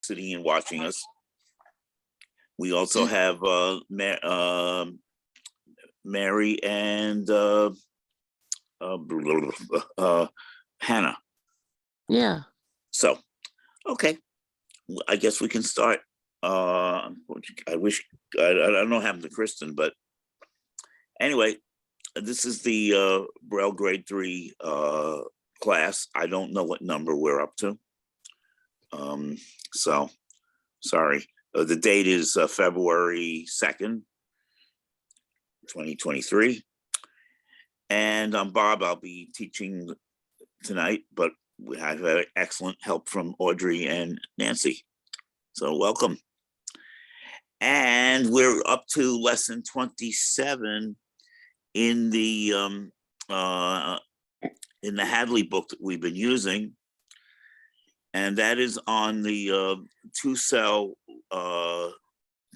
sitting and watching us. We also have Mary and Hannah. Yeah. So, okay, I guess we can start. I wish I don't know what happened to Kristen, but anyway, this is the Braille grade 3 class. I don't know what number we're up to. So sorry. The date is February 2nd, 2023. And I'm Bob. I'll be teaching tonight, but we have excellent help from Audrey and Nancy. So welcome. And we're up to lesson 27 in the Hadley book that we've been using. And that is on the 2-cell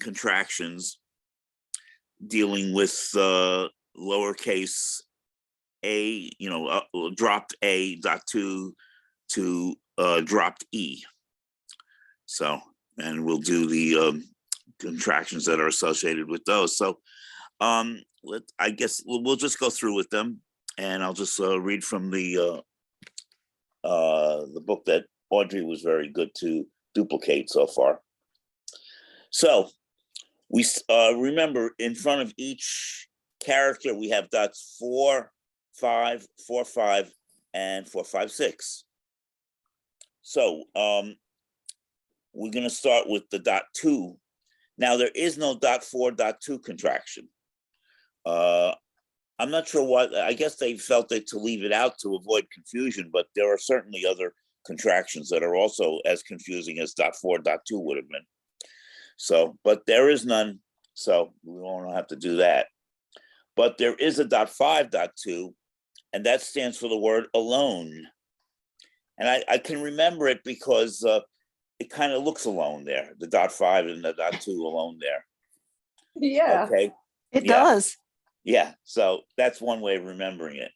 contractions dealing with lowercase a, dropped a dot 2 to dropped e. So, and we'll do the contractions that are associated with those. So I guess we'll just go through with them, and I'll just read from the book that Audrey was very good to duplicate so far. So we remember in front of each character, we have dots 4, 5, 4, 5, and 4, 5, 6. So we're going to start with the dot 2. Now there is no dot 4, dot 2 contraction. I'm not sure why. I guess they felt that to leave it out to avoid confusion, but there are certainly other contractions that are also as confusing as dot 4, dot 2 would have been. So, but there is none, so we won't have to do that. But there is a dot 5, dot 2, and that stands for the word alone. And I can remember it because it kind of looks alone there, the dot 5 and the dot 2 alone there. Yeah. Okay. It does. Yeah, so that's one way of remembering it.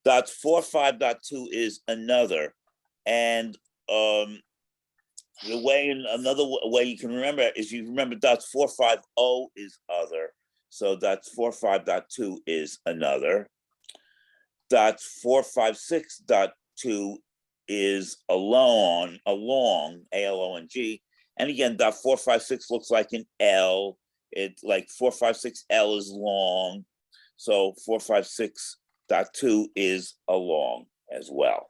Dots 4, 5, dot 2 is another. And another way you can remember it is you remember dots 4, 5, O is other. So dots 4, 5, dot 2 is another. Dots 4, 5, 6, dot 2 is along, A-L-O-N-G. And again, dot 4, 5, 6 looks like an L. It's like 4, 5, 6 L is long. So 4, 5, 6, dot 2 is along as well.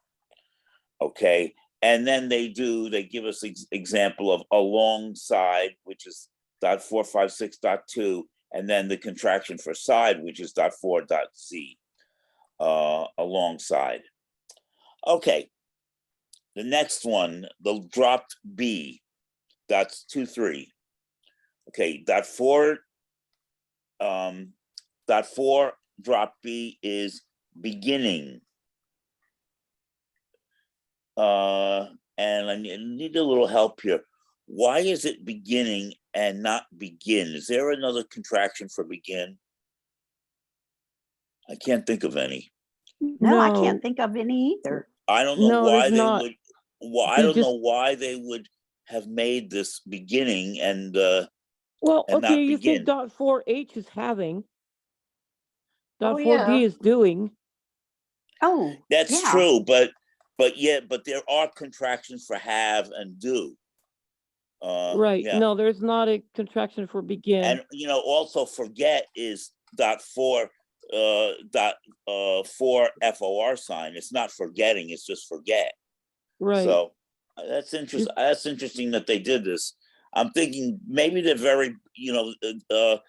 Okay. And then they give us example of alongside, which is dot 4, 5, 6, dot 2, and then the contraction for side, which is dot 4, dot Z, alongside. Okay, the next one, the dropped B, dots 2, 3. Okay, dot 4 drop B is beginning. And I need a little help here. Why is it beginning and not begin? Is there another contraction for begin? I can't think of any. No, I can't think of any either. I don't know why they not. would. Well, I don't know why they would have made this beginning and well, and okay, not you begin. think dot 4H is having. Dot 4D yeah. is doing. Oh, that's yeah. true, but there are contractions for have and do. Right. Yeah. No, there's not a contraction for begin. And also forget is dot 4 dot 4 FOR sign. It's not forgetting, it's just forget. Right. So that's interesting. That's interesting that they did this. I'm thinking maybe they're very, the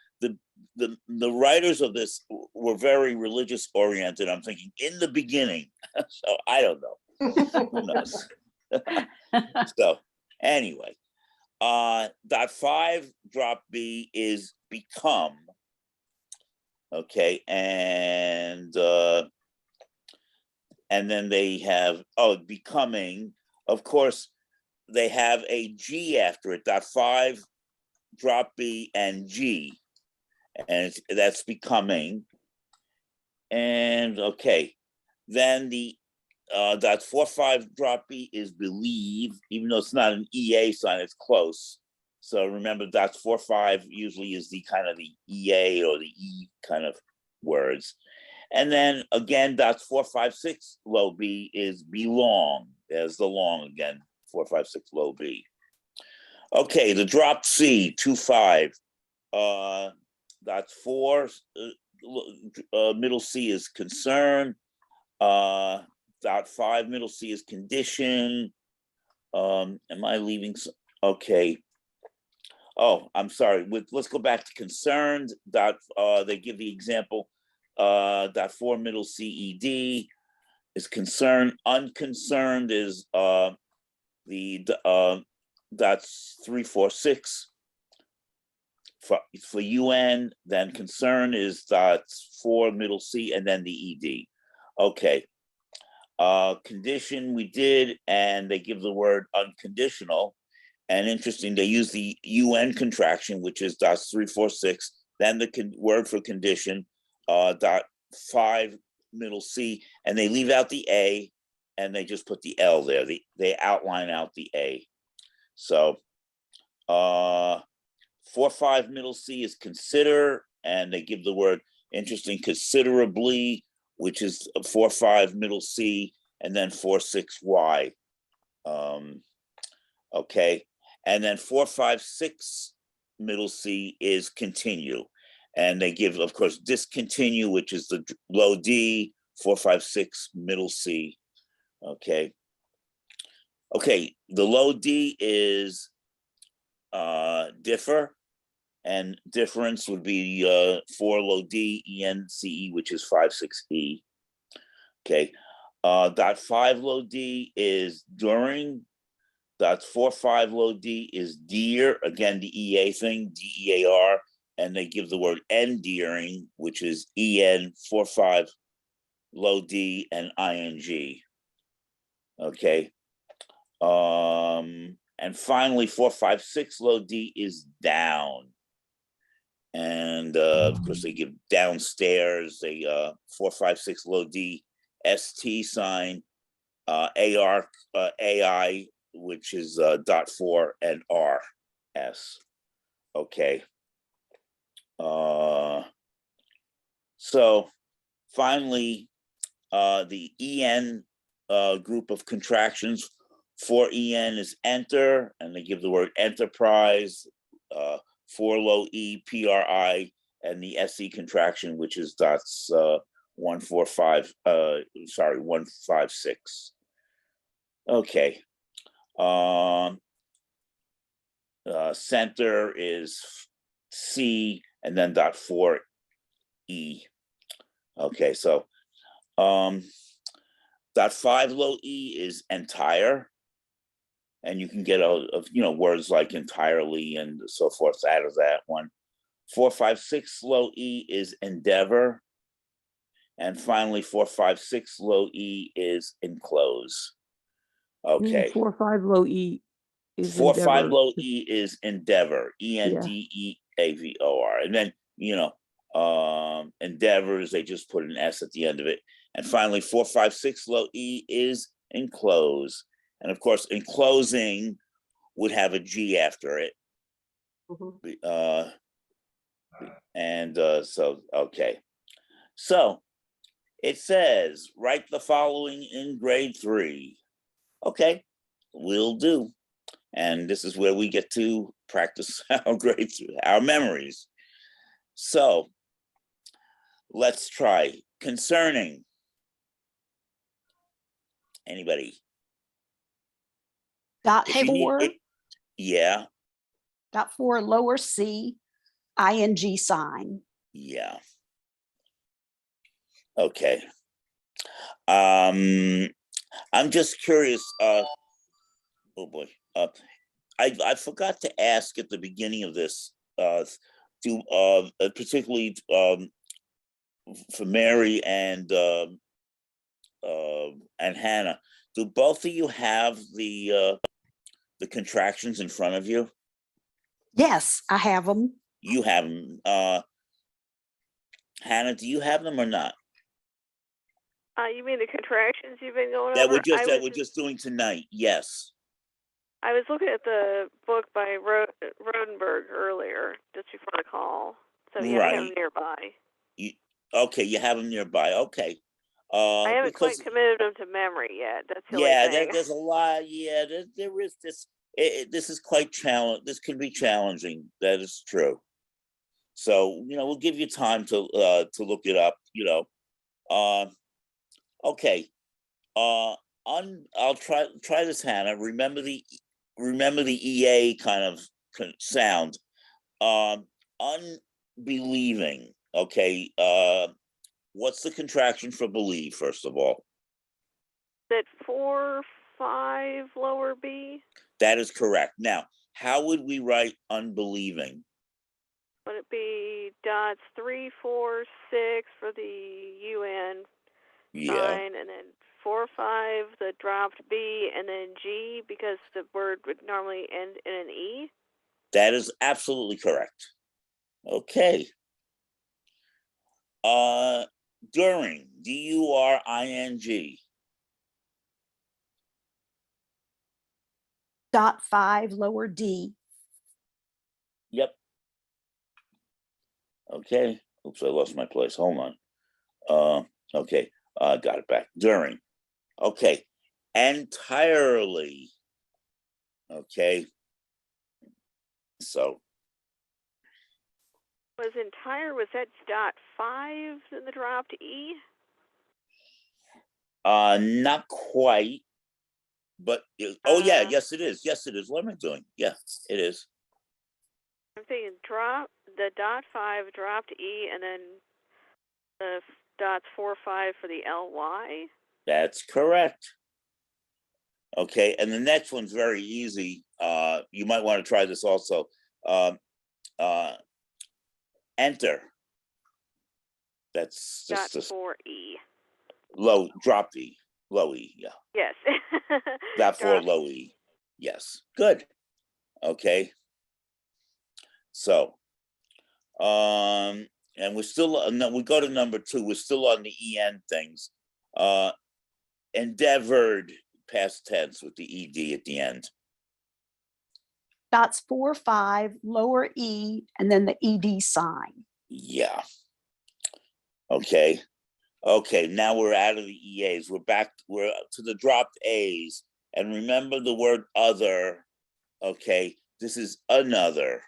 writers of this were very religious oriented. I'm thinking in the beginning. So I don't know. Who knows? So anyway, dot 5 drop B is become. Okay, and then they have becoming. Of course, they have a G after it. Dot 5 drop B and G, and that's becoming. And okay, then the That 4-5 drop B is believe, even though it's not an EA sign, it's close. So remember, dots 4-5 usually is the kind of the EA or the E kind of words. And then again, dots 4-5-6 low B is belong. There's the long again, 4-5-6 low B. Okay, the drop C, 2-5. That's 4. Middle C is concern. Dot 5, middle C is condition. Am I leaving? Okay. Oh, I'm sorry. Let's go back to concerned. They give the example. Dot 4, middle CED is concern. Unconcerned is that's 3-4-6 for UN. Then concern is dots 4, middle C, and then the ED. Okay. Condition we did, and they give the word unconditional. And interesting, they use the UN contraction, which is dots 3-4-6, then the word for condition, dot 5, middle C, and they leave out the A, and they just put the L there. They outline out the A. So 4-5, middle C is consider, and they give the word interesting, considerably, which is 4-5, middle C, and then 4-6 Y. Okay. And then 4-5-6 middle C is continue. And they give, of course, discontinue, which is the low D, 4-5-6 middle C. Okay. Okay, the low D is differ, and difference would be 4 low D, ENCE, which is 5-6E. Okay. Dot 5 low D is during. Dot 4-5 low D is dear, again, the EA thing, DEAR, and they give the word endearing, which is EN 4-5 low D and ING. Okay. And finally, 4-5-6 low D is down. And of course, they give downstairs, they 4-5-6 low D, ST sign, AR, AI, which is dot 4 and RS. Okay. So finally, the EN group of contractions for EN is enter, and they give the word enterprise, 4 low E, PRI, and the SE contraction, which is dots 1-4-5, 1-5-6. Okay. Center is C, and then dot 4 E. Okay, so dot 5 low E is entire, and you can get words like entirely and so forth out of that one. 4-5-6 low E is endeavor, and finally 4-5-6 low E is enclose. Okay. 4-5 low E is 4-5 endeavor. low E is endeavor, ENDEAVOR, and then endeavors, they just put an S at the end of it. And finally, 4-5-6 low E is enclose, and of course, enclosing would have a G after it. So okay, so it says write the following in grade 3. Okay, will do. And this is where we get to practice our memories. So let's try concerning. Anybody? Dot 4. Yeah. Dot 4 lower C, ING sign. Yeah. Okay. I'm just curious. Oh boy. I forgot to ask at the beginning of this, particularly for Mary and Hannah. Do both of you have the contractions in front of you? Yes, I have them. You have them. Hannah, do you have them or not? You mean the contractions you've been going That over? we're just doing tonight. Yes. I was looking at the book by Rodenberg earlier, just before the call. So yeah, I have them Right. nearby. Okay, you have them nearby. Okay. I haven't Because quite committed them to memory yet. That's the only yeah, thing. there's a lot. Yeah, there is this. This is quite challenge. This can be challenging. That is true. So we'll give you time to look it up. Okay. I'll try this, Hannah. Remember the EA kind of sound. Unbelieving. Okay. What's the contraction for believe, first of all? That 4, 5 lower B? That is correct. Now, how would we write unbelieving? Would it be dots 3, 4, 6 for the UN Yeah, sign, and then 4, 5 the dropped B, and then G because the word would normally end in an E? that is absolutely correct. Okay. During, DURING. Dot 5 lower D. Yep. Okay. Oops, I lost my place. Hold on. Okay. Got it back. During. Okay. Entirely. Okay. So. Was entire, was that dot 5 in the dropped E? Not quite. But oh yeah, yes it is. Yes it is. What am I doing? Yeah, it is. I'm thinking drop the dot 5 dropped E, and then the dots 4, 5 for the LY. That's correct. Okay, and the next one's very easy. You might want to try this also. Enter. That's Dot just 4 E. low, drop E, low E, yeah. Yes. Dot 4 low E. Yes. Good. Okay. So and we're still we go to number 2. We're still on the EN things. Endeavored, past tense with the ED at the end. Dots 4, 5 lower E, and then the ED sign. Yeah. Okay. Okay, now we're out of the EAs. We're to the dropped A's. And remember the word other. Okay, this is another.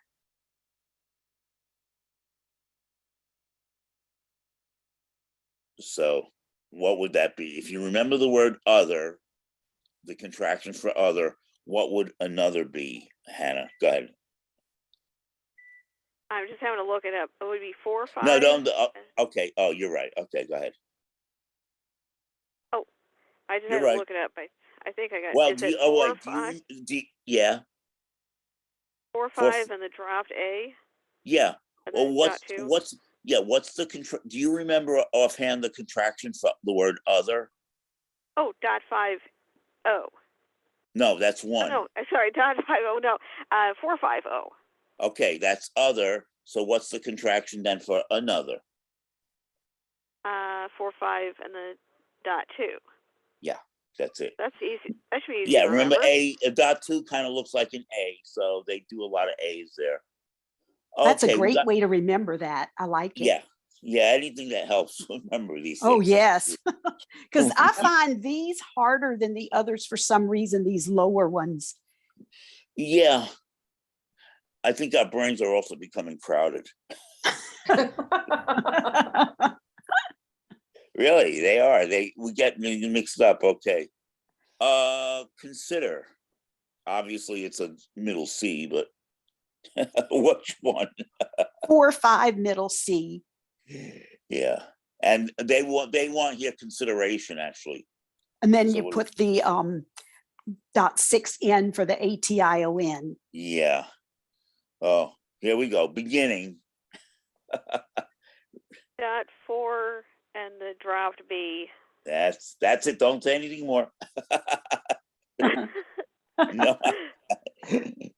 So what would that be? If you remember the word other, the contraction for other, what would another be, Hannah? Go ahead. I'm just having to look it up. It would be 4, 5. No, don't. Okay. Oh, you're right. Okay, go ahead. Oh, I just You're had to right. look it up. I think I got. Well, is it 4, 5? Yeah. 4, 5, and the dropped A. Yeah. Well, what's the do you remember offhand the contraction for the word other? Oh, dot 5 O. No, that's one. Oh, no, sorry, dot 5 O. No, 4, 5 O. Okay, that's other. So what's the contraction then for another? 4, 5, and the dot 2. Yeah, that's it. That's easy. That should be easy. Yeah, to remember a dot 2 kind of looks like an A, so they do a lot of A's there. That's a great way to remember that. I like it. Yeah, anything that helps remember these things. Oh, yes. Because I find these harder than the others for some reason, these lower ones. Yeah. I think our brains are also becoming crowded. Really, they are. We get mixed up. Okay. Consider. Obviously, it's a middle C, but which one? 4, 5 middle C. Yeah, and they want here consideration actually. And then you put the dot 6 N for the ATION. Yeah. Oh, here we go. Beginning. Dot 4 and the dropped B. That's it. Don't say anything more. No.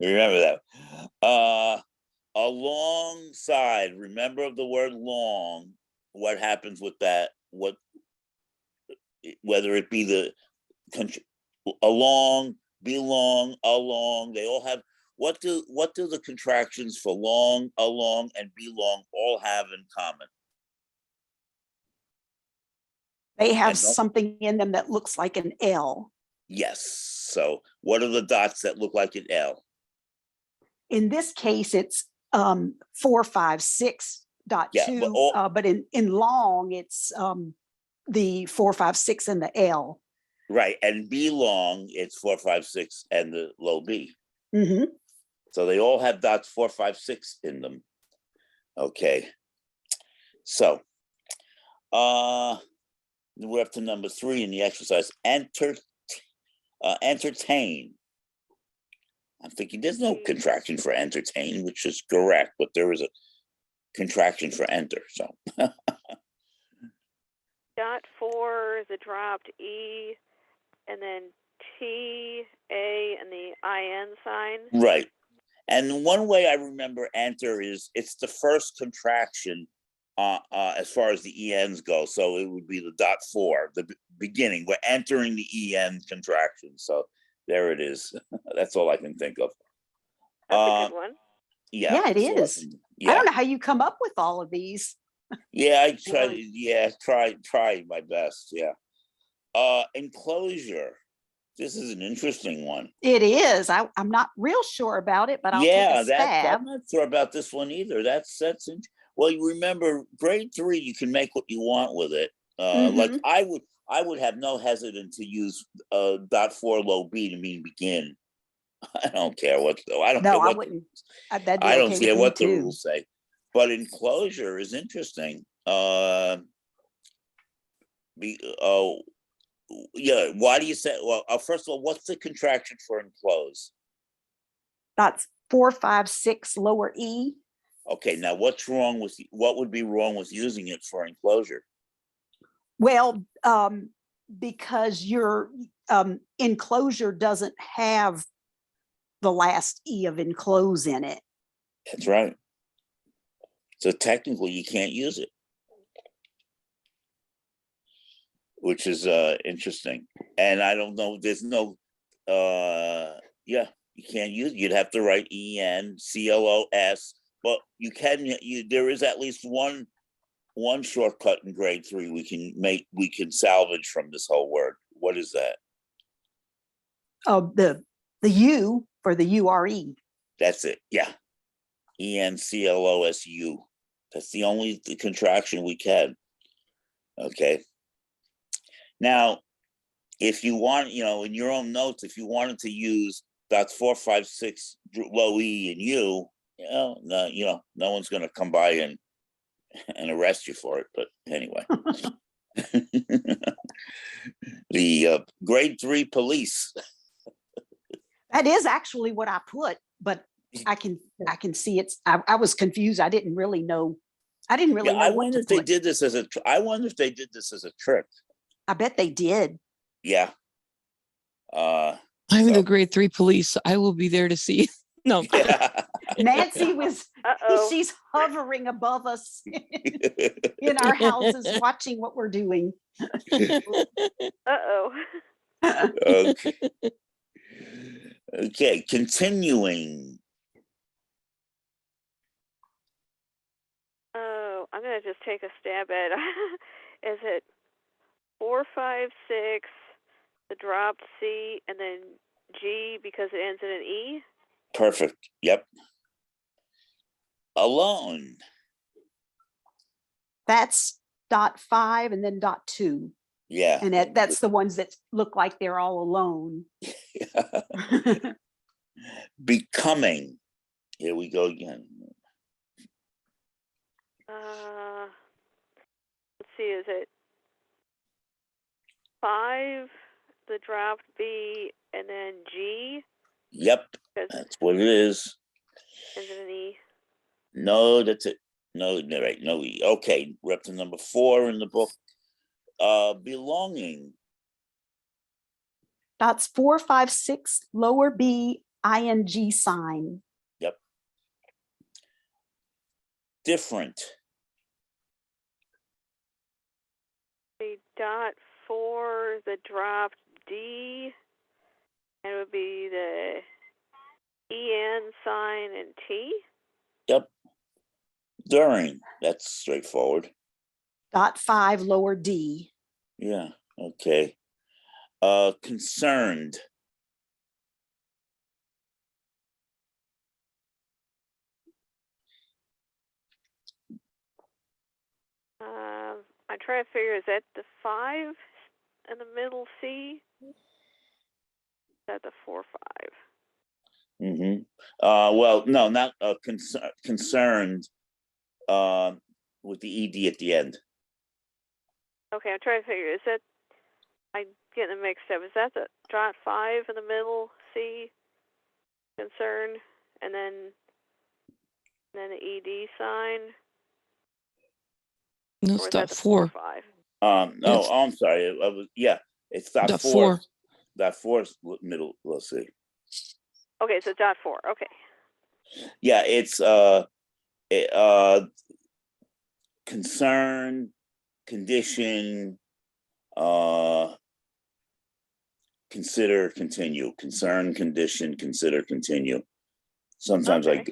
Remember that. Alongside. Remember the word long. What happens with that? What whether it be the along, belong, along, they all have, what do the contractions for long, along, and belong all have in common? They have And don't- something in them that looks like an L. Yes, so what are the dots that look like an L? In this case, it's 456.2, Yeah, but in long, it's the 456 and the L. right, and belong, it's 4, 5, 6, and the low B. Mm-hmm. So they all have dots 4, 5, 6 in them. Okay. So we're up to number 3 in the exercise. Entertain. I'm thinking there's no contraction for entertain, which is correct, but there is a contraction for enter. So Dot 4 is a dropped E, and then T, A, and the IN sign. right. And one way I remember enter is it's the first contraction as far as the ENs go. So it would be the dot 4, the beginning. We're entering the EN contraction. So there it is. That's all I can think of. That's a good one. Yeah, it so is. I don't know how you come up with all of these. Yeah, I try. Yeah, try my best. Yeah. Enclosure. This is an interesting one. It is. I'm not real sure about it, but I'll take a stab. I'm not sure about this one either. Well, you remember grade 3, you can make what you want with it. Like I would have no hesitant to use dot 4 low B to mean begin. I don't care what. I don't. No, care what I wouldn't. That'd be I don't okay care with what me the too. rules say. But enclosure is interesting. Yeah. Why do you say? Well, first of all, what's the contraction for enclose? That's 456 lower E. Okay, now what would be wrong with using it for enclosure? Well, because your enclosure doesn't have the last E of enclose in it. That's right. So technically you can't use it, which is interesting. And I don't know, there's no, yeah, you can't use it. You'd have to write ENCLOS, but you can, there is at least one shortcut in grade 3 we can salvage from this whole word. What is that? Oh, the U for the URE. That's it. Yeah. ENCLOSU. That's the only contraction we can. Okay. Now, if you want, in your own notes, if you wanted to use dots 4, 5, 6 low E and U, no one's going to come by and arrest you for it. But anyway, the grade 3 police. That is actually what I put, but I can see it's. I was confused. I didn't really know. I know. I wonder if they did this as a. I wonder if they did this as a trick. I bet they did. Yeah. I'm the grade 3 police. I will be there to see. No. Yeah. Nancy was. Uh-oh. She's hovering above us in our houses, watching what we're doing. Uh-oh. Okay. Okay, continuing. Oh, I'm gonna just take a stab at. Is it 4, 5, 6, the dropped C, and then G because it ends in an E? Perfect. Yep. Alone. That's dot 5 and then dot 2. Yeah. And that's the ones that look like they're all alone. Becoming. Here we go again. Let's see, is it 5, the dropped B, and then G? Yep. Because That's what it is. ends in an E. No, that's it. No, right. No E. Okay. We're up to number 4 in the book. Belonging. Dots 4, 5, 6 lower B ing sign. Yep. Different. A dot 4, the drop D, and it would be the EN sign and T. Yep. During, that's straightforward. .5 lower D. Yeah, okay. Concerned. I try to figure, is that the 5 in the middle C? Is that the 4, 5? Mm-hmm. Well, no, not concerned with the ED at the end. Okay, I'm trying to figure, is that, I'm getting it mixed up. Is that the drop 5 in the middle C, concern, and then the ED sign? No, Or it's is that dot the 4, 4. 5? No, Yes. I'm sorry. I was, yeah, it's dot Dot 4. 4. Dot 4 is middle. Let's see. Okay, so dot 4. Okay. Yeah, it's concern, condition, consider, continue. Concern, condition, consider, continue. Sometimes Okay.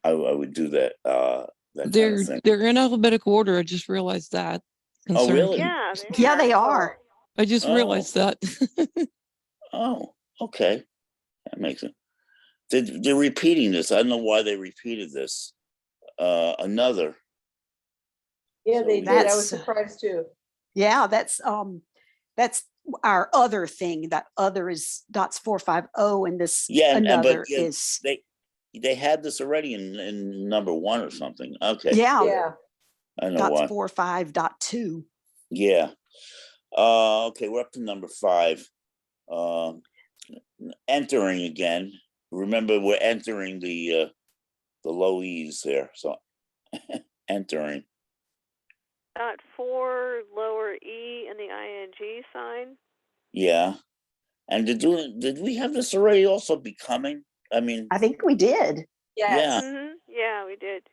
I would do that. That kind of thing. They're in alphabetical order. I just realized that. Oh, Concerned. really? Yeah, Yeah, they are. I just realized that. Oh, okay. That makes it. They're repeating this. I don't know why they repeated this. Another. Yeah, So they did. I that's- was surprised too. Yeah, that's our other thing. That other is .450, and this Yeah, another but yeah, is they had this already in number 1 or something. Okay. yeah, Yeah. I know why. .45.2. Yeah. Okay, we're up to number 5. Entering again. Remember, we're entering the low E's there. So entering. dot 4 lower E and the ING sign. Yeah. And did we have this already also becoming? I mean, I think we did. Yes. Mm-hmm. Yeah, we did.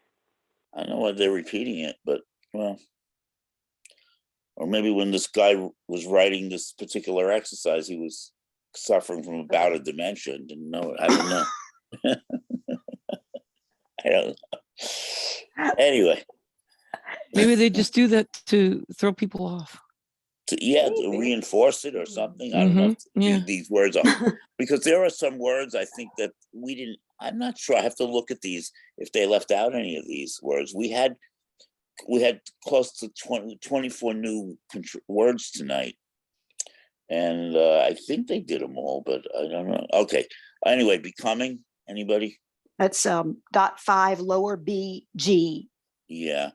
I don't know why they're repeating it, but well, or maybe when this guy was writing this particular exercise, he was suffering from a bout of dementia and didn't know it. I don't know. I don't know. Anyway, Maybe they just do that to throw people off. to Maybe. reinforce it or something. I don't know Yeah. if these words are, because there are some words I think that we didn't. I'm not sure. I have to look at these if they left out any of these words. We had close to 24 new words tonight, and I think they did them all, but I don't know. Okay. Anyway, becoming. Anybody? That's .5 lower B G. Yeah.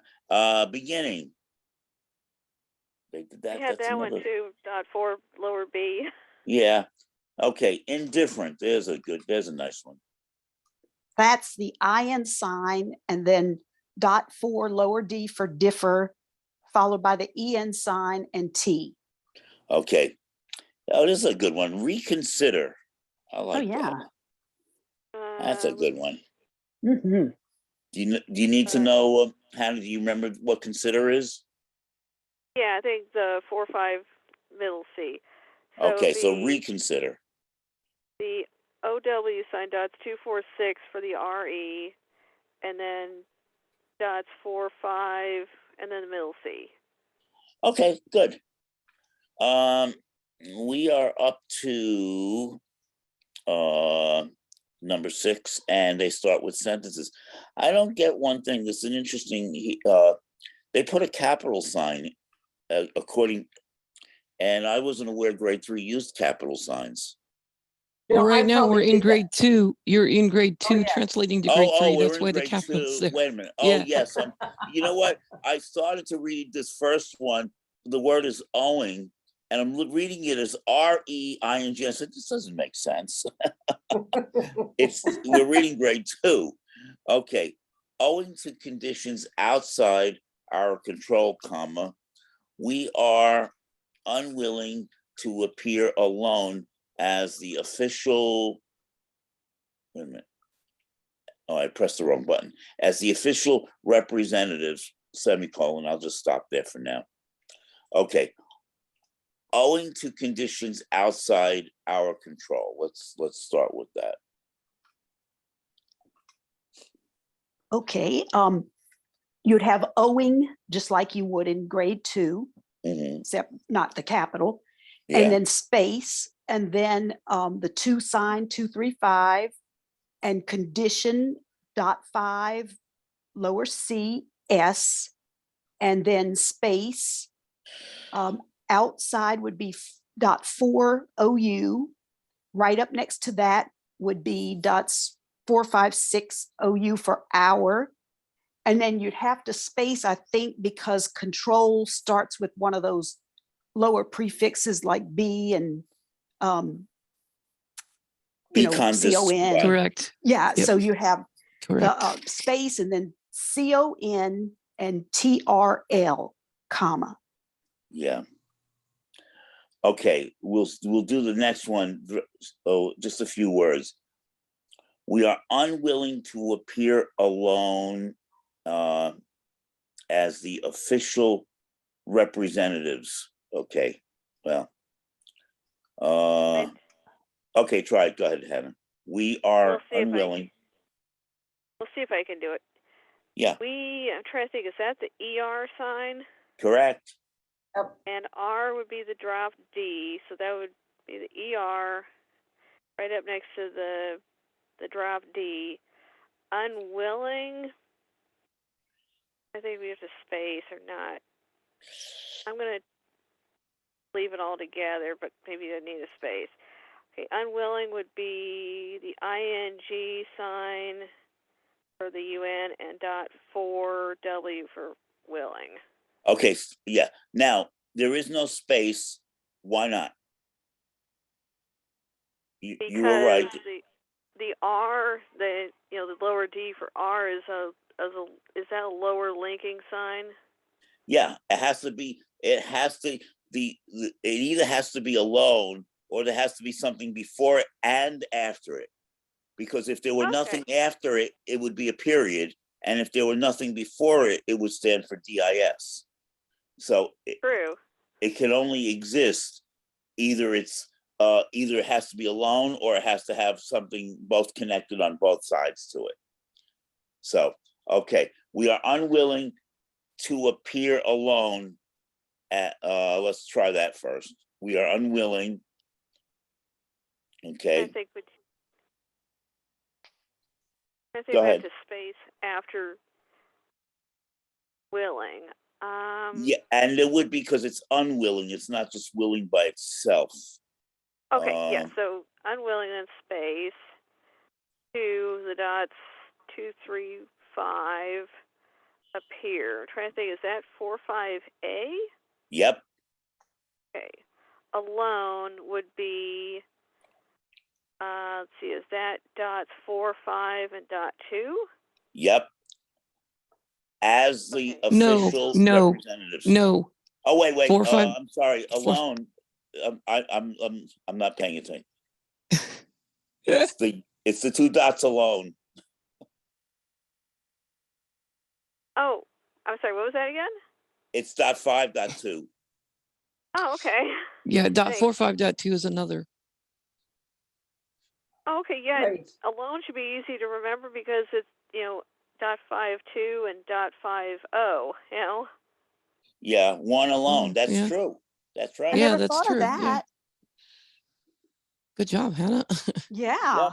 Beginning. They did that. We had That's that one another. too. Dot 4 lower B. Yeah. Okay. Indifferent. There's a nice one. That's the IN sign, and then .4 lower D for differ, followed by the EN sign and T. Okay. Oh, this is a good one. Reconsider. I like yeah. that. That's a good one. Mhm. Do you need to know how do you remember what consider is? Yeah, I think the 4, 5 middle C. So Okay, so reconsider. the OW sign dots 2, 4, 6 for the RE, and then dots 4, 5, and then the middle C. Okay, good. We are up to number 6, and they start with sentences. I don't get one thing. This is an interesting. They put a capital sign according, and I wasn't aware grade 3 used capital signs. Well, No, I right now we're probably in did that. grade 2. You're in grade 2, yeah. translating to grade 3. We're That's in why the grade capital's 2. there. Wait a minute. Oh, Yeah. yes. You know what? I started to read this first one. The word is owing, and I'm reading it as REING. I said, this doesn't make sense. We're reading grade 2. Okay. Owing to conditions outside our control, comma, we are unwilling to appear alone as the official. Wait a minute. Oh, I pressed the wrong button. As the official representatives, semicolon. I'll just stop there for now. Okay. owing to conditions outside our control. Let's start with that. Okay, you'd have owing, just like you would in grade 2, Mhm. except not the capital, Yeah, and then space, and then the 2 sign, 235, and condition .5, lower C, S, and then space. Outside would be .4 OU. Right up next to that would be .456 OU for hour. And then you'd have to space, I think, because control starts with one of those lower prefixes like B and Becon CON. Correct. Yeah, Yep. so you have Correct. the space and then CON and TRL, comma. yeah. Okay, we'll do the next one. Oh, just a few words. We are unwilling to appear alone as the official representatives. Okay, well, okay, try it. Go ahead, Hannah. We are unwilling. We'll see if I can do it. Yeah, I'm trying to think, is that the ER sign? correct. And R would be the drop D, so that would be the ER right up next to the drop D. Unwilling, I think we have to space or not. I'm going to leave it all together, but maybe I need a space. Okay, unwilling would be the ING sign for the UN and .4W for willing. Okay, yeah. Now, there is no space. Why not? You were right. Because the R, the lower D for R is that a lower linking sign? Yeah, it has to be. It has to be. It either has to be alone or there has to be something before it and after it. Because if there were nothing after it, it would be a period, and if there were nothing before it, it would stand for DIS. So True. It can only exist either it has to be alone or it has to have something both connected on both sides to it. So, okay, we are unwilling to appear alone at, let's try that first. We are unwilling. Okay. I think Go we ahead. have to space after willing. Yeah, and it would be because it's unwilling. It's not just willing by itself. Okay, yeah, so unwilling and space to the dots 235 appear. I'm trying to think, is that 45A? Yep. Okay. Alone would be, let's see, is that dots 4, 5, and dot 2? Yep. As the No, official no, representatives. no. Oh, wait. 4, 5. I'm sorry. Alone. I'm not paying attention. It's the 2 dots alone. Oh, I'm sorry, what was that again? It's .5, .2. Oh, okay. Yeah, Thanks. .45.2 is another. Oh, okay, yeah. Right. Alone should be easy to remember because it's, dot 5.2 and dot 5.0, Yeah, one alone. That's yeah. true. That's right. I Yeah, never that's thought true. of Yeah. that. Good job, Hannah. Yeah.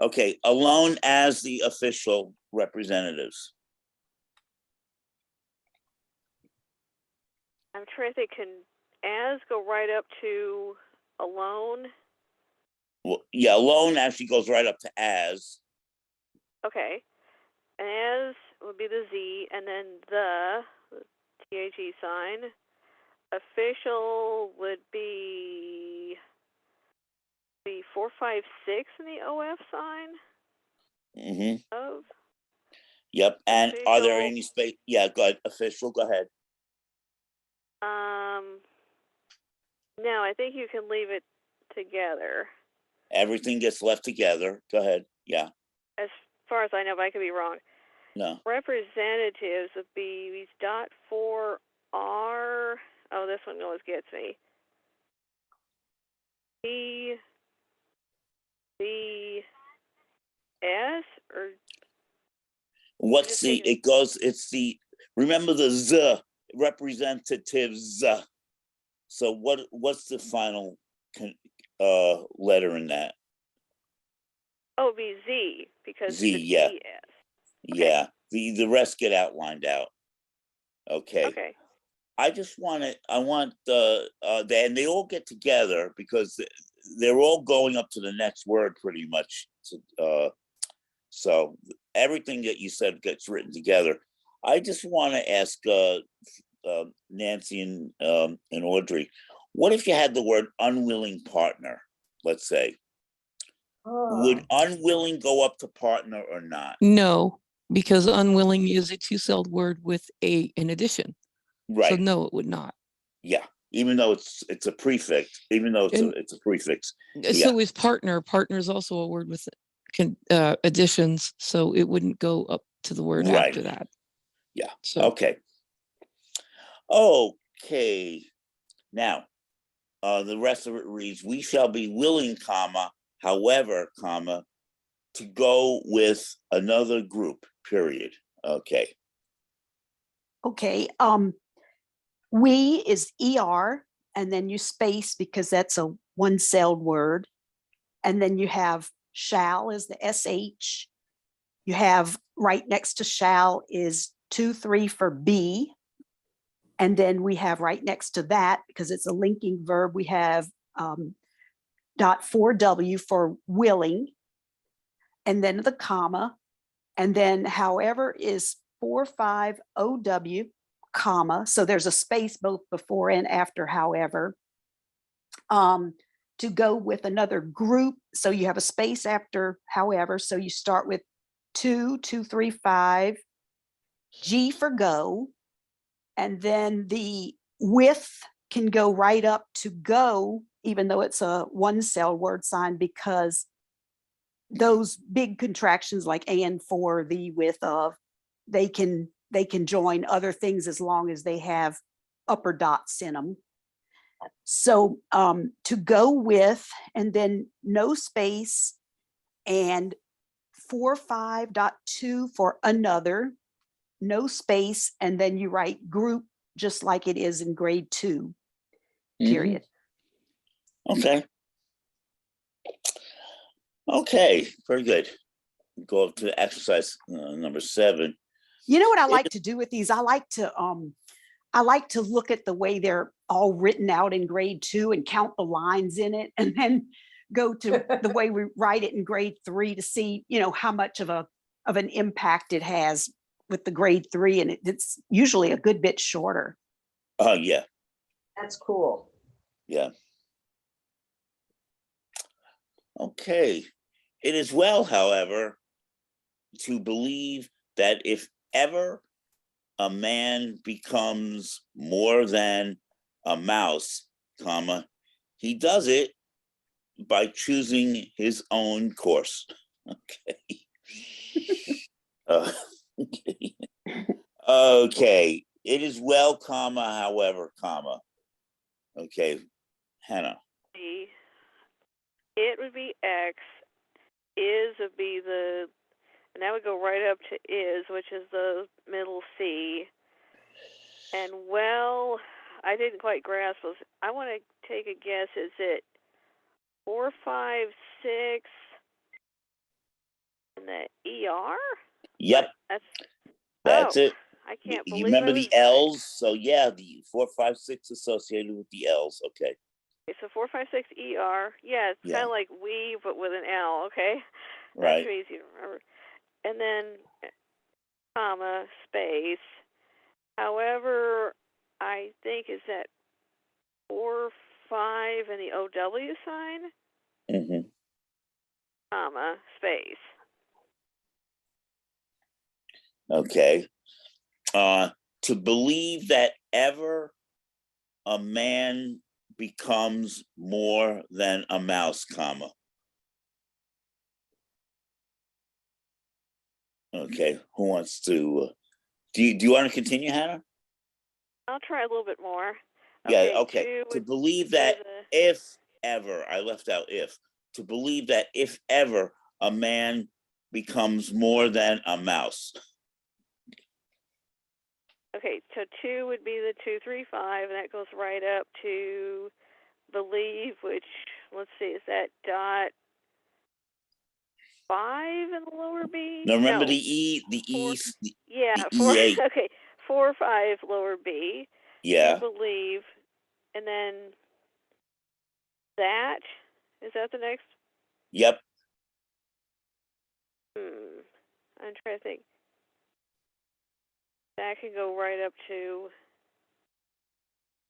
Okay, alone as the official representatives. I'm trying to think, can as go right up to alone? Well, yeah, alone actually goes right up to as. Okay. As would be the Z, and then the TAG sign. Official would be the 456 in the OF sign Mm-hmm. of. Yep. And are there Official. any space? Yeah, go ahead. Official, go ahead. No, I think you can leave it together. Everything gets left together. Go ahead. Yeah. As far as I know, but I could be wrong. No. Representatives would be dot 4R. Oh, this one always gets me. S or What's just the, taking- it goes, it's the, remember the Z, representatives. So what's the final letter in that? oh, it'd be Z because Z, it's yeah. ES. Yeah, the rest get outlined out. Okay. Okay. I want and they all get together because they're all going up to the next word pretty much. So everything that you said gets written together. I just want to ask Nancy and Audrey, what if you had the word unwilling partner, let's say? Would unwilling go up to partner or not? No, because unwilling is a two-celled word with a in addition. So Right. no, it would not. Yeah. Even though it's a prefix, even though it's a prefix. So is partner. Partner is also a word with additions, so it wouldn't go up to the word Right. after that. Yeah. So Okay. Okay. Now, the rest of it reads, we shall be willing, comma, however, comma, to go with another group, period. Okay. Okay, we is ER, and then you space because that's a one-celled word. And then you have shall is the SH. You have right next to shall is 2, 3 for B. And then we have right next to that, because it's a linking verb, we have dot 4W for willing, and then the comma, and then however is 4, 5 OW, comma. So there's a space both before and after however. To go with another group. So you have a space after however. So you start with 2, 2, 3, 5, G for go. And then the with can go right up to go, even though it's a one-cell word sign, because those big contractions like and, for, the, with, of, they can join other things as long as they have upper dots in them. So to go with, and then no space, and 4.5.2 for another, no space, and then you write group just like it is in grade 2, period. Okay. Okay, very good. Go up to exercise number 7. You know what I like to do with these? I like to look at the way they're all written out in grade 2 and count the lines in it, and then go to the way we write it in grade 3 to see, how much of an impact it has with the grade 3. And it's usually a good bit shorter. Oh, yeah. That's cool. Yeah. Okay. It is well, however, to believe that if ever a man becomes more than a mouse, comma, he does it by choosing his own course. Okay. Okay. Okay. It is well, comma, however, comma. Okay. Hannah. It would be X. Is would be and that would go right up to is, which is the middle C. And well, I didn't quite grasp this. I want to take a guess. Is it 4, 5, 6, and the ER? Yep. That's it. I can't You believe remember I the was L's? So yeah, the 4, 5, 6 associated with the L's. Okay. right. So 4, 5, 6 ER. Yeah, it's kind of like we, but with an L. Okay. Right. That's easy to remember. And then comma, space. However, I think is that 4, 5 and the OW sign, Mm-hmm. comma, space. Okay. To believe that ever a man becomes more than a mouse, comma. Okay. Who wants to? Do you want to continue, Hannah? I'll try a little bit more. Yeah, Okay, okay. two To would believe be that the, if ever, I left out if, to believe that if ever a man becomes more than a mouse. okay, so two would be the 235, and that goes right up to believe, which, let's see, is that dot 5 in the lower B? Now remember No, four. Yeah, the 4, E8. okay, 4, 5, lower B, Yeah, believe, and then that, is that the next? yep, I'm trying to think. That could go right up to,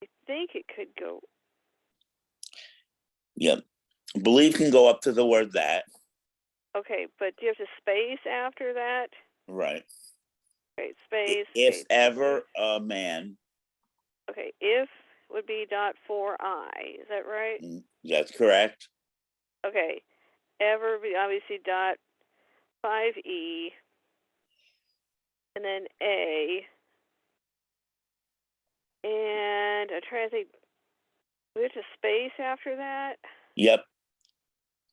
I think it could go, yep. Believe can go up to the word that, okay, but do you have to space after that? right? Okay, space. If Okay, ever a man, okay, if would be dot 4I, is that right? that's correct. Okay, ever be obviously dot 5E, and then A, and I'm trying to think, do we have to space after that? Yep.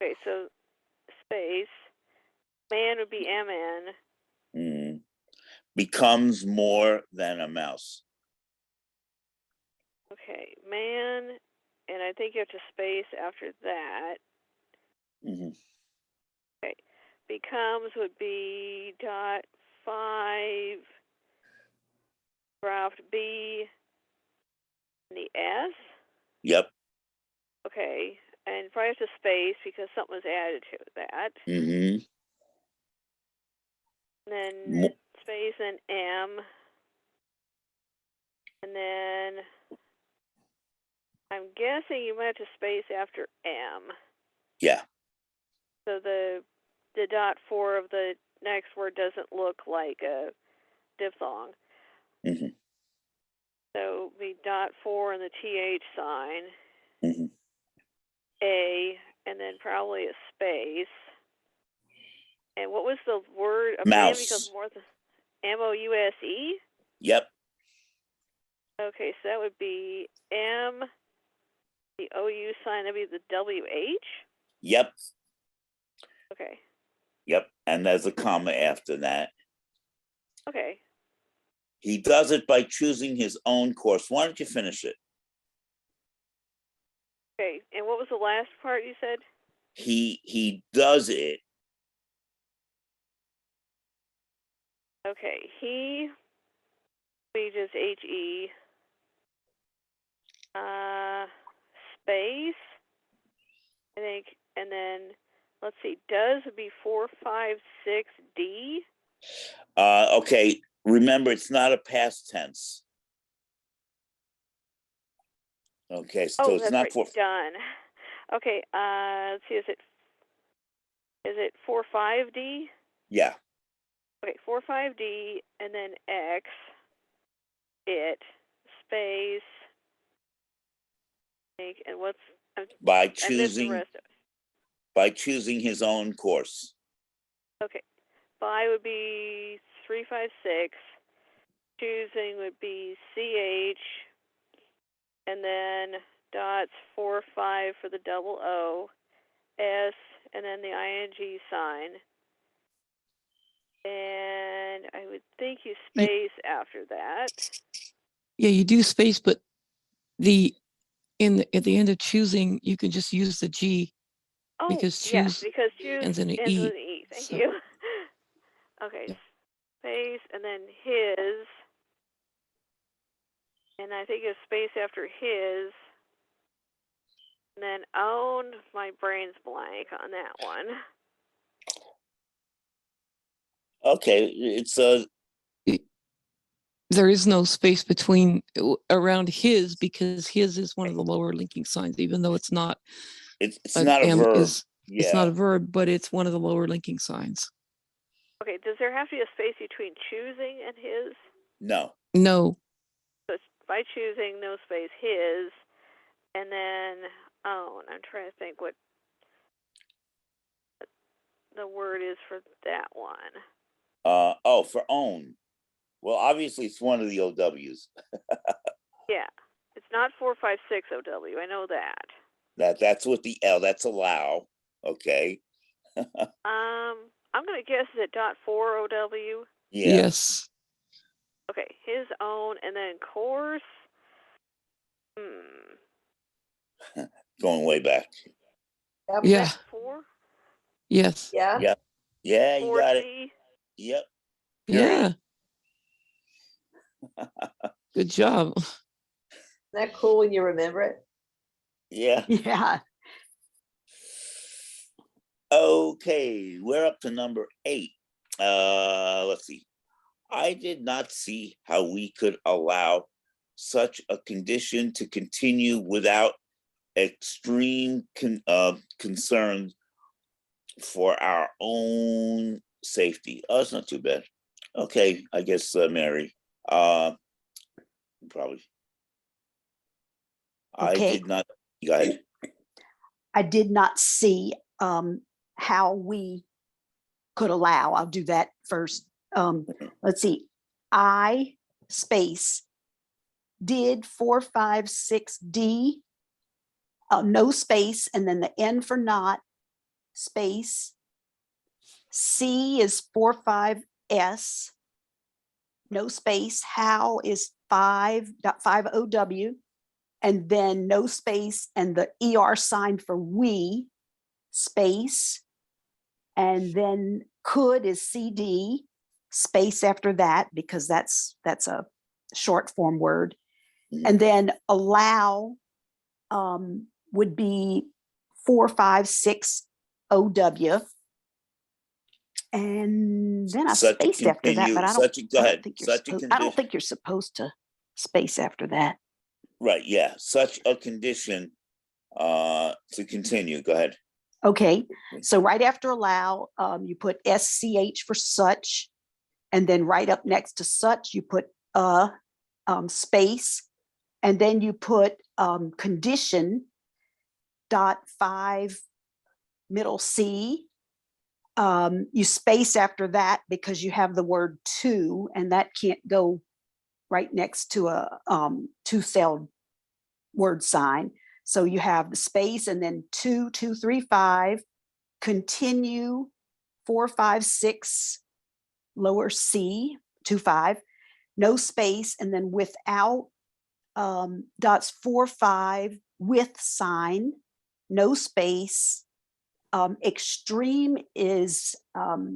Okay, so space, man would be MN, Becomes more than a mouse. okay, man, and I think you have to space after that. Mhm. Okay, becomes would be dot 5, graft B, and the S. Yep. Okay, and probably have to space because something was added to that. Mm-hmm. And then space and M. And then I'm guessing you might have to space after M. Yeah. So the dot 4 of the next word doesn't look like a diphthong. Mm-hmm. So be dot 4 and the TH sign. Mm-hmm. A, and then probably a space. And what was the word? A man Mouse. becomes more than MOUSE? Yep. Okay, so that would be M, the OU sign, that'd be the WH? Yep. Okay. Yep. And there's a comma after that. Okay. He does it by choosing his own course. Why don't you finish it? Okay. And what was the last part you said? He does it. Okay. He, we just HE, space, I think, and then, let's see, does would be 456D. Okay. Remember, it's not a past tense. Okay, so it's That's not right. for Done. Okay. Let's see. Is it 45D? yeah. Okay. 45D, and then X. It space. And what's By I missed the choosing rest of it. by choosing his own course. Okay. By would be 356. Choosing would be CH, and then dots 4, 5 for the double O, S, and then the ING sign. And I would think you space after that. Yeah, you do space, but at the end of choosing, you can just use the G Oh, because yes, choose because choose ends in an ends E. with an E. Thank So- you. Okay, Yeah. space, and then his. And I think it's space after his. And then own, my brain's blank on that one. Okay, it's There is no space between around his because his is one of the lower linking signs, even though it's not it's an not a M verb. it's not a Yeah. verb, but it's one of the lower linking signs. Okay, does there have to be a space between choosing and his? No. No, So it's by choosing, no space, his, and then own. I'm trying to think what the word is for that one. For own. Well, obviously it's one of the OWs. Yeah, it's not 456 OW. I know that. That's with the L. That's allow. Okay. I'm gonna guess is it dot 4 OW. Yeah. Yes. Okay, his own, and then course. Going way back. Yep. Yeah. 4. Yes. Yeah. Yep. Yeah, you got it. 4C. Yep. Yeah. Good job. Isn't that cool when you remember it? Yeah. Yeah. Okay, we're up to number 8. Let's see. I did not see how we could allow such a condition to continue without extreme concern for our own safety. Oh, it's not too bad. Okay, I guess Mary. Probably. I Okay. did not. Go ahead. I did not see how we could allow. I'll do that first. Let's see. I space did 456D, no space, and then the N for not, space. C is 45S, no space. How is 5.5 OW, and then no space, and the ER sign for we, space. And then could is CD, space after that, because that's a short form word. And then allow would be 456 OW. And then I Such a spaced after that, continue- but I such a- go don't ahead. think you're Such a supposed, I don't condition. think you're supposed to space after that. Right, yeah, such a condition to continue. Go ahead. Okay, so right after allow, you put SCH for such, and then right up next to such, you put space, and then you put condition dot 5 middle C. You space after that because you have the word to, and that can't go right next to a two-celled word sign. So you have the space and then 2, 2, 3, 5, continue 4, 5, 6, lower C, 2, 5, no space, and then without dots 4, 5 with sign, no space. Extreme is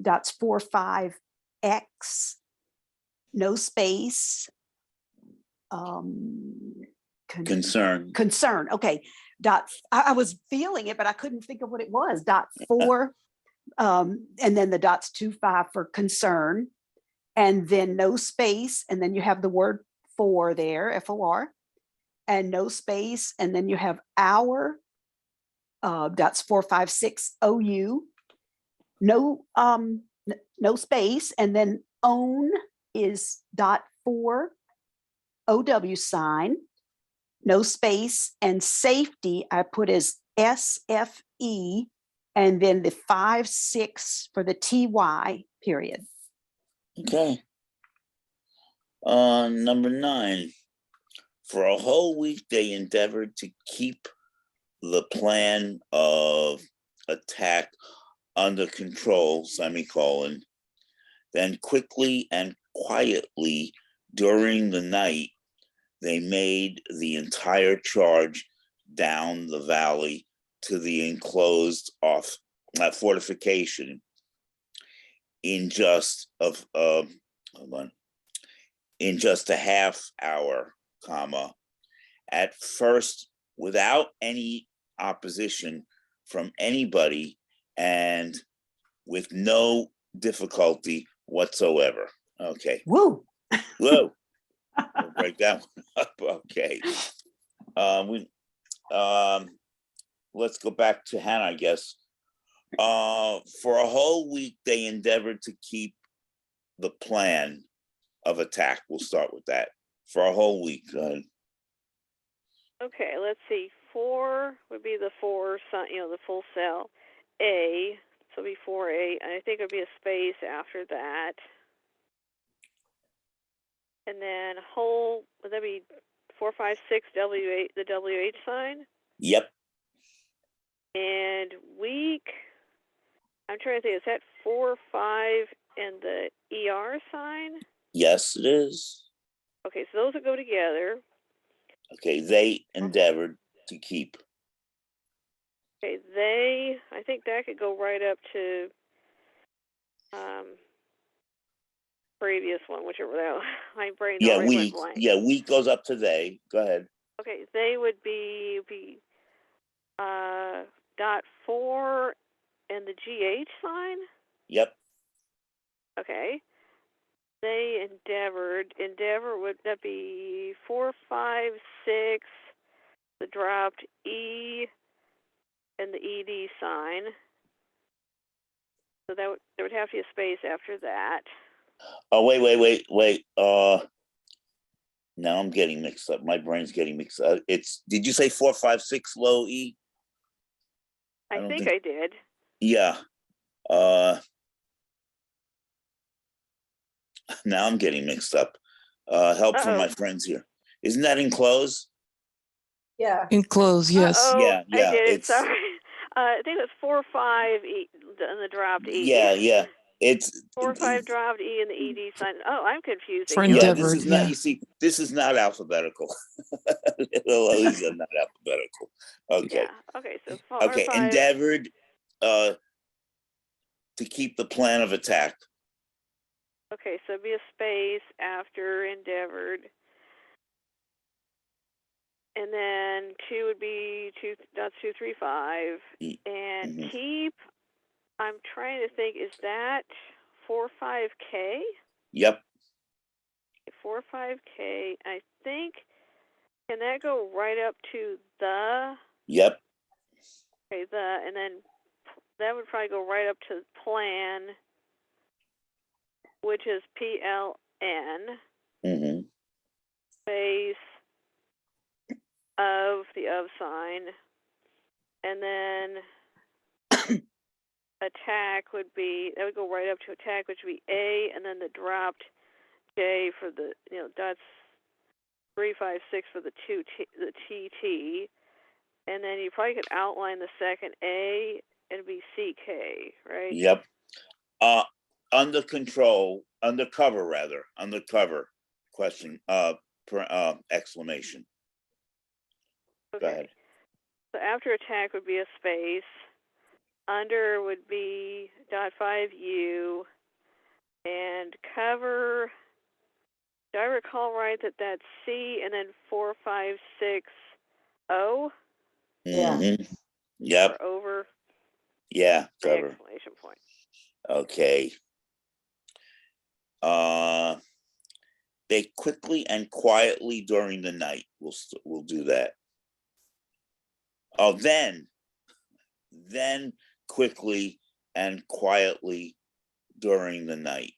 dots 4, 5 X, no space. Concern. Concern. Okay. I was feeling it, but I couldn't think of what it was. Dot 4, and then the dots 2, 5 for concern, and then no space, and then you have the word for there, FOR, and no space, and then you have our dots 4, 5, 6 OU, no no space, and then own is dot 4 OW sign, no space, and safety I put as SFE, and then the 5, 6 for the TY period. Okay. Number 9. For a whole week, they endeavored to keep the plan of attack under control, semicolon. Then quickly and quietly during the night, they made the entire charge down the valley to the enclosed fortification in just a half hour, at first without any opposition from anybody and with no difficulty whatsoever. Okay. Woo! Whoa. We'll break that one up. Okay. Let's go back to Hannah, I guess. For a whole week, they endeavored to keep the plan of attack. We'll start with that. For a whole week. Okay, let's see. 4 would be the 4, the full cell. A, so it'll be 4A, and I think it would be a space after that. And then whole, would that be 456 W8, the WH sign, Yep. and week. I'm trying to think. Is that 4-5 and the ER sign? Yes, it is. Okay, so those will go together. Okay, they endeavored to keep. Okay, I think that could go right up to previous one, whichever that. My brain Yeah, already went week. blank. Yeah, week goes up to they. Go ahead. Okay, they would be dot 4 and the GH sign. Yep. Okay. They endeavor would that be 456, the dropped E and the ED sign. So there would have to be a space after that. Oh, wait. Now I'm getting mixed up. My brain's getting mixed up. Did you say 456 low E? I don't think think- I did. Yeah. Now I'm getting mixed up. Help from my friends here. Isn't that enclosed? Yeah. Enclose, yes. Uh-oh, Yeah, I did it. it's- Sorry. I think it was 4-5 E and the dropped E. Yeah. It's 4-5 dropped E and the ED sign. Oh, I'm confusing. For you. Yeah, endeavored, this is not. yeah. You see, this is not alphabetical. These are not alphabetical. Okay. Yeah. Okay. So 4, Okay. 5. Endeavored to keep the plan of attack. Okay, so be a space after endeavored. And then 2 would be 2.235. And Mhm. keep, I'm trying to think, is that 4-5K? Yep. 4-5K, I think, can that go right up to the? Yep. Okay, and then that would probably go right up to plan, which is PLN, hmm space of the of sign, and then attack would would go right up to attack, which would be A, and then the dropped J for the, dots 356 for the TT, and then you probably could outline the second A and be CK, right? Yep. Undercover question, exclamation. Okay. Go ahead. So after attack would be a space. Under would be .5U, and cover. Do I recall right that that's C and then 456 O? Yeah. Mhm. Yep. Or over? Yeah. The Cover. exclamation point. Okay. They quickly and quietly during the night. We'll do that. Oh, then quickly and quietly during the night.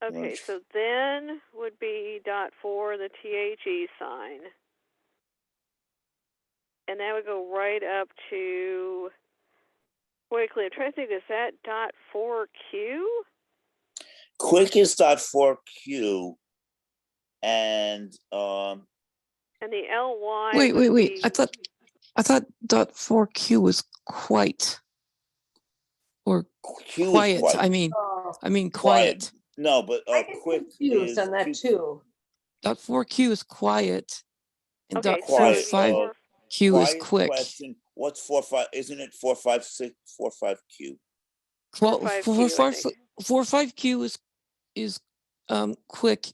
Okay, Right. so then would be .4, the THE sign. And that would go right up to, quickly, I'm trying to think, is that .4Q? Quick is .4Q, and And the LY Wait. would be, I thought .4Q was quite, or Q quiet. is quiet. Oh, I mean quiet. No, but I get quick confused is on that Q- too. .4Q is quiet, and okay, so quiet. it'd be 5Q is quiet quick. question. What's 4-5? Isn't it 4-5-6 4-5Q? Well, 4-5Q, I think. 4-5Q is quick,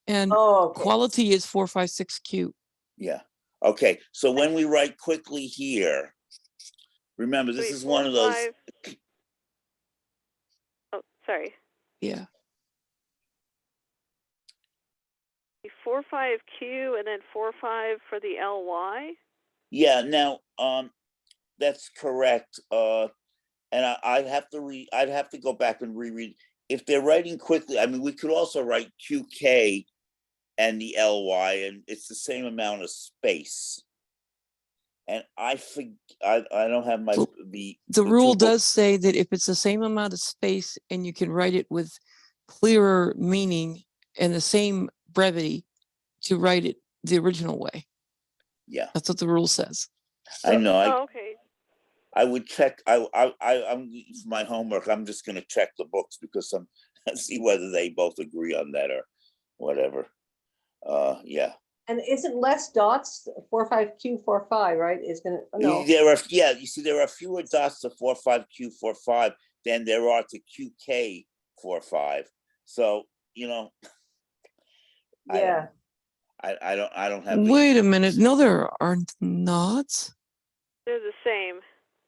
and Oh, okay. quality is 4-5-6Q. Yeah. Okay. So when we write quickly here, remember this Wait, is one of those. 4-5. Oh, sorry. Yeah. 4-5Q and then 4-5 for the LY. Yeah. Now, that's correct. And I'd have to go back and reread. If they're writing quickly, I mean, we could also write QK and the LY, and it's the same amount of space. And I don't have my So the rule two books. does say that if it's the same amount of space and you can write it with clearer meaning and the same brevity, to write it the original way. Yeah, That's what the rule says. I know. Oh, okay. I would check. I'm for my homework. I'm just going to check the books because some see whether they both agree on that or whatever. Yeah. And isn't less dots 45Q45, right? Is gonna, no, There are, yeah, you see, there are fewer dots to 45Q45 than there are to QK45. So, you know, I don't yeah, know. I don't have the Wait a answer. minute. No, there aren't not. They're the same.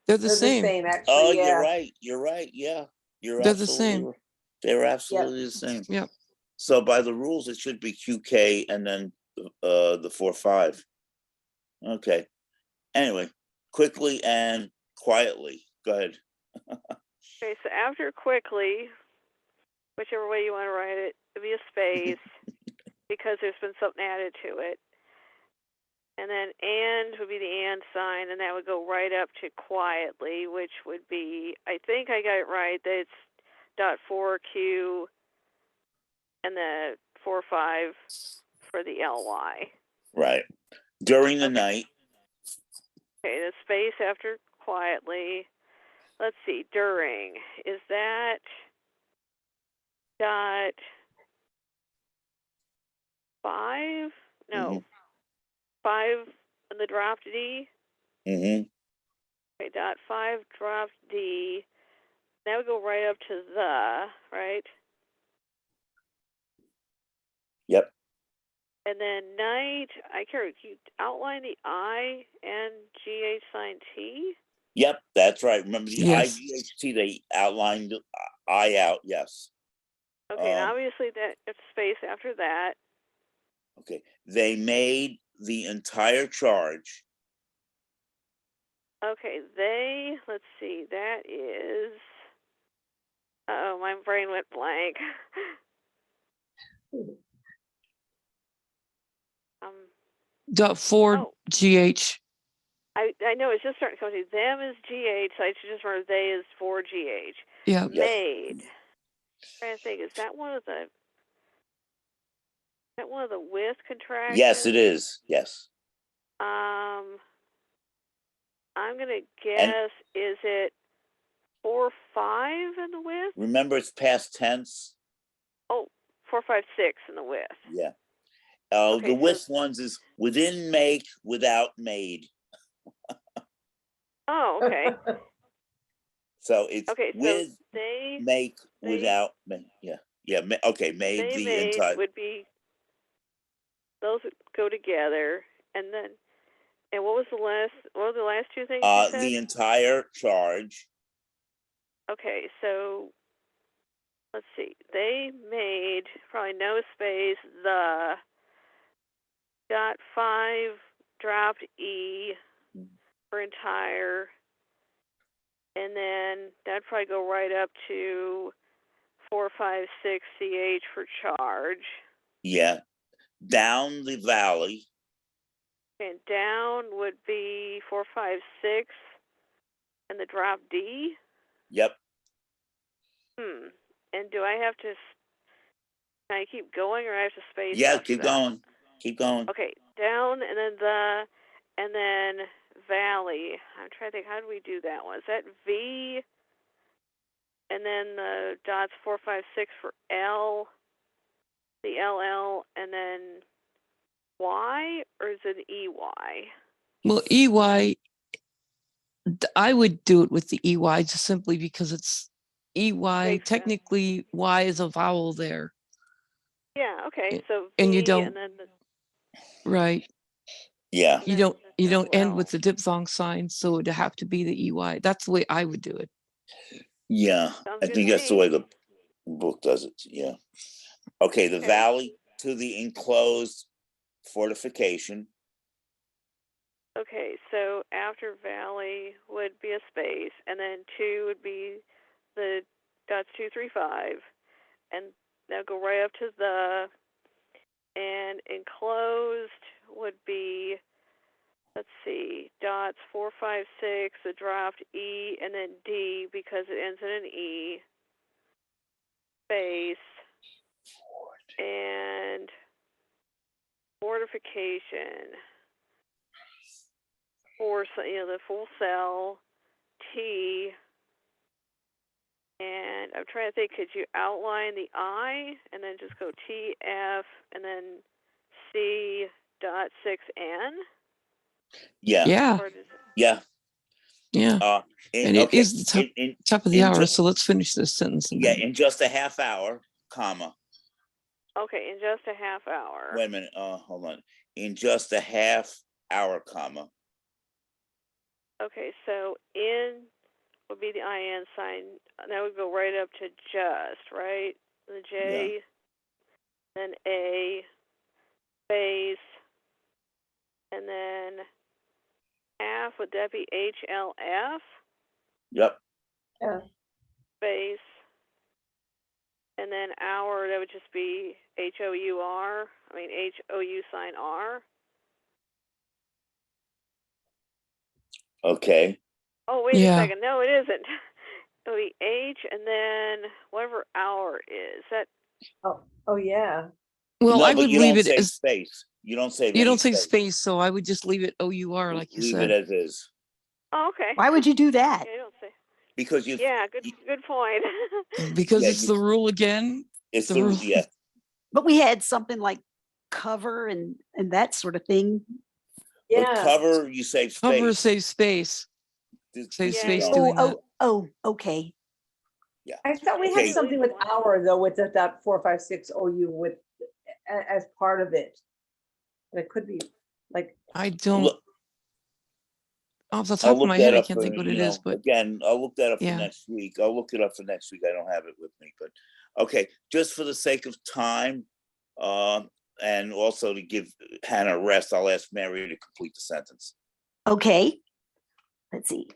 They're the they're the same. same, Oh, actually, you're yeah, right. You're right. Yeah. You're They're the absolutely same. right. They're absolutely the same. Yep. So by the rules, it should be QK and then the 45. Okay. Anyway, quickly and quietly. Go ahead. Okay, so after quickly, whichever way you want to write it, it'd be a space because there's been something added to it. And then and would be the and sign, and that would go right up to quietly, which would be, I think I got it right, that it's dot 4Q and the 45 for the LY. Right. During the Okay. night. Okay, the space after quietly. Let's see, during. Is that dot 5? No. 5 in the drop D. Mm-hmm. Okay, dot 5 drop D. That would go right up to the, right? Yep. And then night, I care. You outline the I and GH sign T. Yep, that's right. Remember the Yes. IGHT, they outlined the I out, yes. Okay, and obviously that it's space after that. Okay. They made the entire charge. Okay, let's see, that is, oh, my brain went blank. Dot 4 Oh. GH. I know it's just starting to come to them is GH, so I should just remember they is 4GH. Yeah. Yes. Made. I'm trying to think, is that one of the with contractions? Yes, it is. Yes. I'm gonna guess, is it 4, 5 in the width? Remember, it's past tense. Oh, 4, 5, 6 in the width. Yeah. Okay, The so- with ones is within make, without made. Oh, okay. So it's Okay, so with, they make, without. Yeah. Yeah. Okay. Made the made entire. would be, those would go together, and then, and what were the last two things you said? The entire charge. Okay, so let's see. They made probably no space the dot 5 dropped E for entire, and then that'd probably go right up to 4, 5, 6 CH for charge. Yeah. Down the valley. And down would be 4, 5, 6, and the drop D. Yep. And do I have to? Can I keep going, or I have to space? Yeah. after Keep that? going. Keep going. Okay, down and then and then valley. I'm trying to think, how do we do that one? Is that V? And then the dots 4, 5, 6 for L, the LL, and then Y, or is it EY? Well, EY, I would do it with the EY just simply because it's EY. Makes sense. Technically, Y is a vowel there. Yeah. Okay. So V, And you don't- and then the Right. Yeah. You don't end with the diphthong sign, so it'd have to be the EY. That's the way I would do it. Yeah. Sounds I good think to that's the me. way the book does it. Yeah. Okay. The Okay. valley to the enclosed fortification. Okay, so after valley would be a space, and then 2 would be the dots 2, 3, 5, and that'll go right up to the, and enclosed would be, let's see, dots 4, 5, 6, the dropped E, and then D because it ends in an E, space, and Fortification. Or, the full cell, T. And I'm trying to think, could you outline the I and then just go T, F, and then C dot 6N? Yeah, Yeah, Or does yeah. yeah. And it is the top of the hour, so let's finish this sentence. And yeah, then- in just a half hour, comma. okay, in just a half hour. Wait a minute. Hold on. In just a half hour, comma. Okay, so in would be the IN sign. That would go right up to just, right? The J, then A, space, and then F, would that be HLF? Yep. Yeah. Space. And then hour, that would just be HOUR. I mean, HOU sign R. Okay. Oh, wait a Yeah. second. No, it isn't. It'll be H and then whatever hour is. That Oh, yeah. Well, no, I but would you leave don't it say as, space. You don't say. you don't say space, so I would just leave it OUR like you Leave said. it as is. oh, okay. Why would you do that? Okay, I don't say. Because you. Yeah, good point. Because Yeah, it's the rule again. It's the the rule. yeah. But we had something like cover and that sort of thing. But Yeah. cover, you say space. Cover saves space. Save Yeah, space yeah. doing that. Okay. I thought we Okay. had something with hour though, with the dot 456 OU with as part of it. But it could be like, I don't, Look, off the I'll top of look my that head, I up can't for, think what you it know, is, but again, I'll look that up for Yeah. next week. I'll look it up for next week. I don't have it with me, but okay, just for the sake of time, and also to give Hannah a rest, I'll ask Mary to complete the sentence. Okay. Let's see.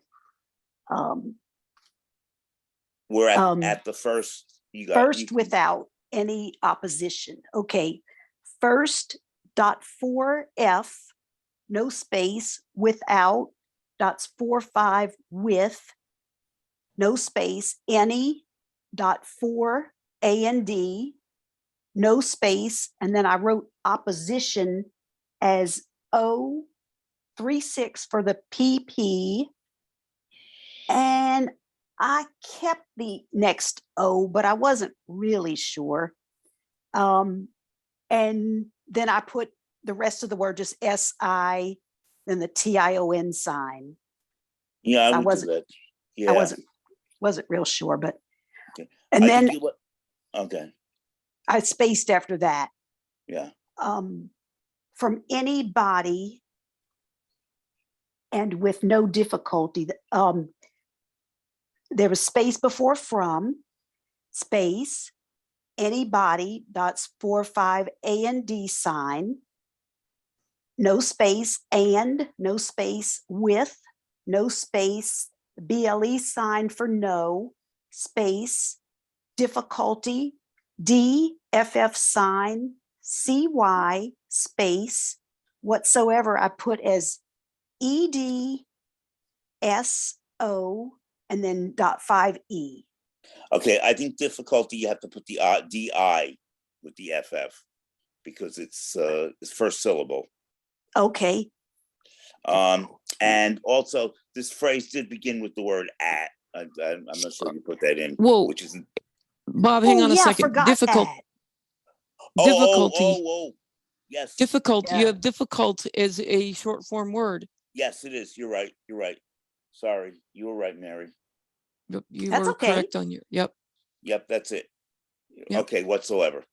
We're Um, at the first. You got First without any opposition. Okay. First dot 4F, no space, without, dots 4-5 with, no space, any, dot 4 A and D, no space, and then I wrote opposition as O36 for the PP, and I kept the next O, but I wasn't really sure. And then I put the rest of the word just SI, then the TION sign. Yeah, I would do wasn't- that. Yeah. I wasn't real sure, but Okay. and I then think okay. I spaced after that. Yeah. From anybody and with no difficulty. There was space before from, space, anybody, dots 4-5 A and D sign, no space, and no space, with, no space, BLE sign for no, space, difficulty, DFF sign, CY, space, whatsoever I put as ED, SO, and then dot 5E. Okay, I think difficulty, you have to put the DI with the FF because it's first syllable. Okay, And also this phrase did begin with the word at. I'm not sure you put that in. Whoa. Which isn't. Bob, hang on a I second. forgot Difficult, that. difficulty, Yes. difficult. Yeah. You have difficult as a short form word. Yes, it is. You're right. You're right. Sorry. You were right, Mary. You That's were okay. correct on your, yep. Yep, that's it. Yep. Okay, whatsoever.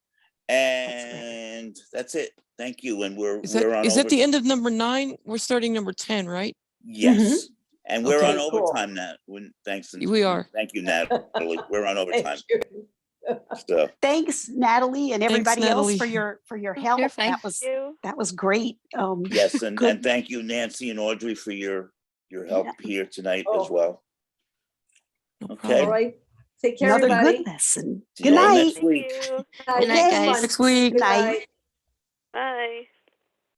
And that's it. Thank you. And we're Is on that the end of number 9? We're starting number 10, right? Yes. And we're Okay. on Cool. overtime now. Thanks. We are. Thank you, Natalie. We're on overtime. thank you. So Thanks, Natalie, and everybody else for Natalie. your help. fine. That was great. yes, and Good. thank you, Nancy and Audrey, for your help Yeah. here tonight Oh. as well. No Okay. All right. Take care, Another everybody. good lesson. See Good you all night. next Thank week. you. Night. Good night, Have guys. fun. Next week. Good Night. night. Bye.